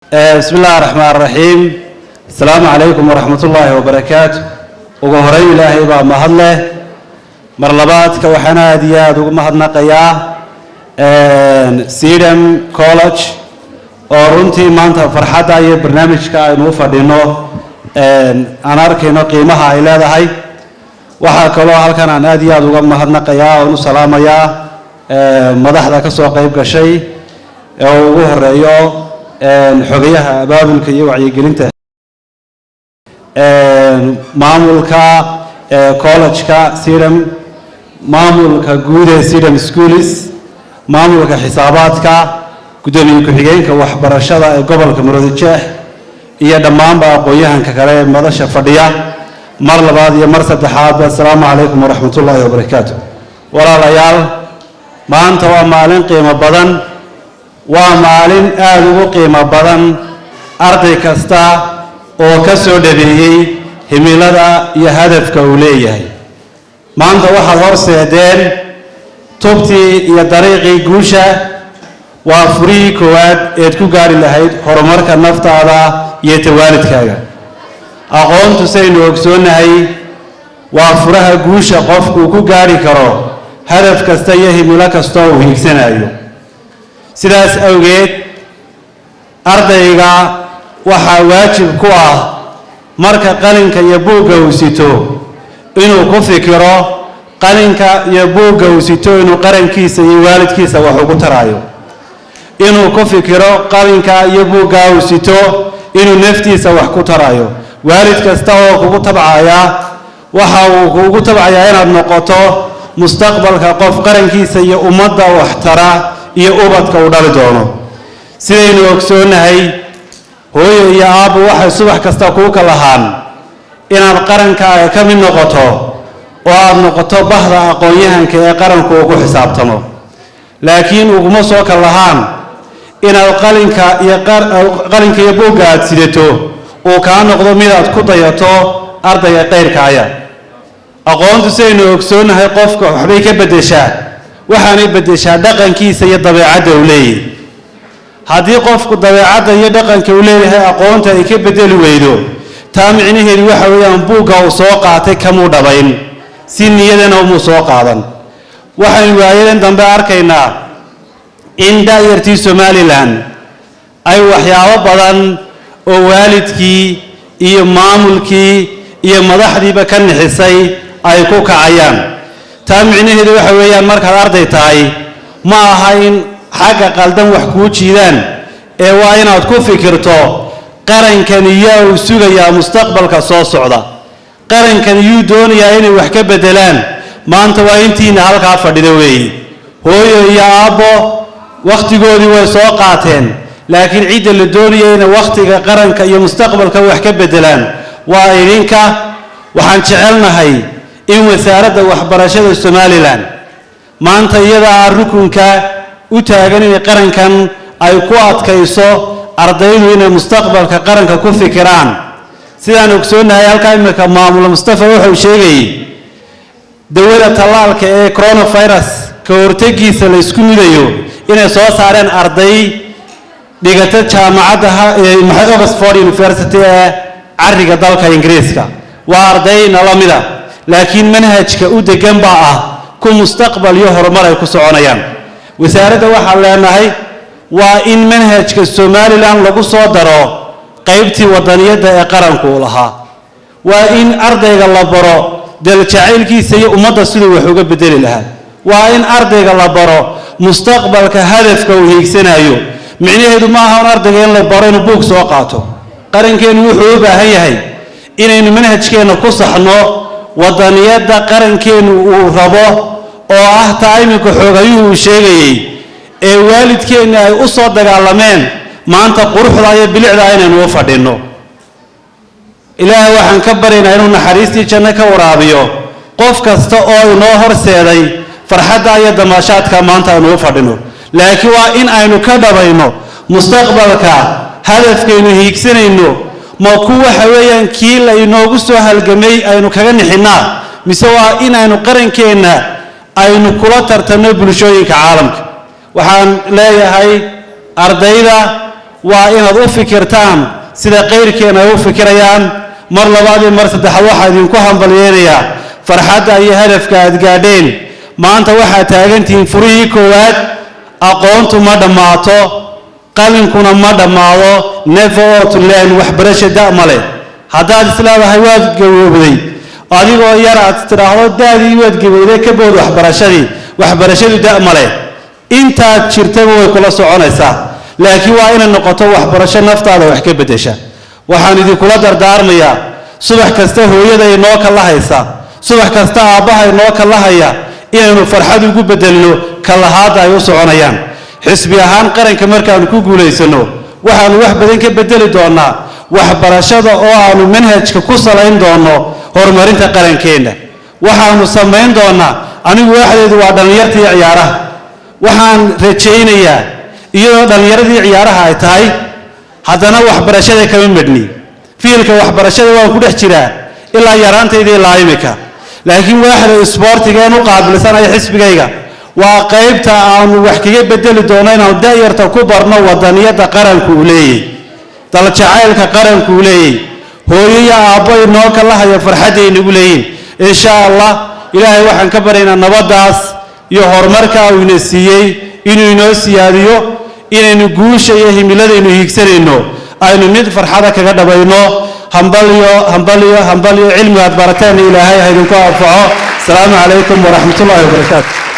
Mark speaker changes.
Speaker 1: بسم الله الرحمن الرحيم. السلام عليكم ورحمة الله وبركاته. وقهري إلهي بقى مهلا مرلبات كوحنا دياد ومهدنا قيا سيدم كولج ورنتي مانتا فرحة أي برنامج كأنوفا دينو أنا أركينو قيمها إلى هاي وحكلو هالكنا نادياد ومهدنا قيا ونسلام يا مدح ذاك السوق يبقى شيء وقهريو حقيقة بابل كي يوعي قلنته معمولك كولج سيرم معمولك جودة سيرم سكوليس معمولك حساباتك قدومي كحجين كوحبر الشذا قبل كمرد الشاه هي دمان بقويها ككلام ماذا شفدية مر لبعض مرسد حاب. السلام عليكم ورحمة الله وبركاته. ولا ليال ما أنت ومالين قيمة بدن ومالين آلو قيمة بدن أرضي كستا وكسر دبيه هميلدا يهدف كوليه ما أنت واحد هرس يدين توبتي يدريقي جوشة وفري كواد يتكو قاري لهيد هرمارك النفط هذا يتوالد كاغا أقوم تسين وكسون هاي وفرها جوشة قفكو كو قاري كرو هدف كستا يهميلا كستا وهيكسن أيو sidaas awgeed ardayga waxa waajib ku ah marka qalinka iyo buugga uu sito inuu ku fikiro qalinka iyo buugga uu sito inuu qarankiisa iyo waalidkiisa wax ugu tarayo inuu ku fikiro qalinka iyo buugga uu sito inuu naftiisa wax ku tarayo waalid kasta oo kugu tabcaya waxa uu kugu tabcaya inaad noqoto mustaqbalka qof qarankiisa iyo ummadda wax tara iyo ubadka uu dhali doono sidaynu ogsoonahay hooyo iyo aabbo waxay subax kasta kuu kalahaan inaad qarankaaga ka mid noqoto oo aad noqoto bahda aqoon-yahanka ee qaranku ugu xisaabtamo laakiin uguma soo kalahaan inaad qalinka iyo buugga aad sidato uu kaa noqdo mid aad ku dayato ardayga qayrkaaya aqoontu sidaynu ogsoonahay qofka waxbay ka beddeshaa waxaanay beddeshaa dhaqankiisa iyo dabeecadda uu leeyahay haddii qofku dabeecadda iyo dhaqanka uu leeyahay aqoonta ay ka beddeli weydo taa micnaheedu waxa weeyaan buugga uu soo qaatay kamuu dhabayn si niyadana umuu soo qaadan waxaynu waayadan dambe arkaynaa in daayartii somalilan ay waxyaabo badan oo waalidkii iyo maamulkii iyo madaxdiiba ka nixisay ay ku kacayaan taa micnaheedu waxa weeyaan markaad arday tahay ma aha in xagga qaldan wax kuu jiidaan ee waa inaad ku fikirto qarankan yaa uu sugayaa mustaqbalka soo socda qarankan yuu doonayaa inay wax ka beddelaan maanta waa intiina halkaa fadhida weeye hooyo iyo aabbo wakhtigoodii way soo qaateen laakiin cidda la doonaya inay wakhtiga qaranka iyo mustaqbalka wax ka beddelaan waa idinka waxaan jecelnahay in wasaaradda waxbarashada somalilan maanta iyadaa rukunka u taagan inay qarankan ay ku adkayso ardaydu inay mustaqbalka qaranka ku fikiraan sidaan ogsoonahay halkaa imika maamul mustafa wuxuu sheegayay dawada tallaalka ee coronavirus ka hortegiisa la isku midayo inay soo saareen arday dhigata jaamacadda Oxford University ee cariga dalka Ingiriiska waa arday nalamida laakiin manhajka u degan baa ku mustaqbal iyo horumar ay ku soconayaan wasaaradda waxa leenahay waa in manhajka Somaliland lagu soo daro qaybtii wadaniyada ee qaranku lahaa waa in ardayga la baro dal jacaylkiisa iyo ummadda sidoo wax uga bedeli lahaa waa in ardayga la baro mustaqbalka hadafka uu hiigsanayo micnaheedu ma aha ardayga in la baro inuu buug soo qaato qarankeenu wuxuu u baahan yahay inaynu manhajkeena ku saxno wadaniyada qarankeenu uu rabo oo ah taayimka xoogayuu sheegayay ee waalidkeena ay u soo dagaalameen maanta quruxda iyo bilicda inaynu u fadhino ilaahay waxaan ka baryaynaa inuu naxariistii janno ka waraabiyo qof kasta oo inoo horseeday farxadda iyo damaashaadka maanta aynu u fadhino laakiin waa in aynu ka dhabayno mustaqbalka hadafkeenu hiigsanayno ma ku waxa weeyaan kii la inoogu soo halgamay aynu kaga nixinaa mise waa in aynu qarankeena aynu kula tartano bulshooyinka caalamka waxaan leeyahay ardayda وإن أضف كرتان سيدا غير كينا يوفي كريان مر لبادي مر سدح واحد ينكوهم باليانيا فرحاد أي هدف كاد قادين ما أنت واحد تاجنتين فريه كواد أقونتو ما دماتو قالن كنا ما دماتو never to learn وحبرش دامله هذا السلام هيواد جوابي أديكو يرى تراهو دادي يواد جوابي كبود وحبرشدي دامله أنت تشرتمو كل صعونسا لكن وين النقطة وحبرشة نفط هذا وحكي بدشة وحندي كل دار مياه صبح كسته هو يدا ينوك الله يسا صبح كسته أباه ينوك الله يا إنه فرحان يقول بدله كل هذا يوسعونيان حسبي هان قرن كمر كانوا كوجول يسنو وحن وحبدين كبدل دونا وحبرشة أو منهج كقصة لين دونا هرمرين تقرن كينه وحن سمين دونا أنا واحد يدوى دنيرتي عياره وحن رجينيا iyo dhalinyarada ciyaaraha ay tahay hadana waxbarashada kama midni fiilka waxbarashada waa ku dhex jira ilaa yaraanteedii laayimka laakiin waaxda isboortiga uu qaabilsan ay xisbigayga waa qaybta aan wax kaga bedeli doono inaan daayarta ku barno wadaniyada qaranku u leeyahay dal jacaylka qaranku u leeyahay hooyaya aabbo inoo kala haya farxadeena ugu leeyahay insha Allah ilaahay waxaan ka bareynaa nabadaas iyo horumarka uu ina siiyay inuu inoo siyaadiyo inaynu guusha iyo himiladaynu hiigsanayno aynu mid farxada kaga dhabayno hambaliyo cilmigaad barateen ilaahay ha idinku anfaco asalaamu calaykum waraxmatullaahi wabarakaatu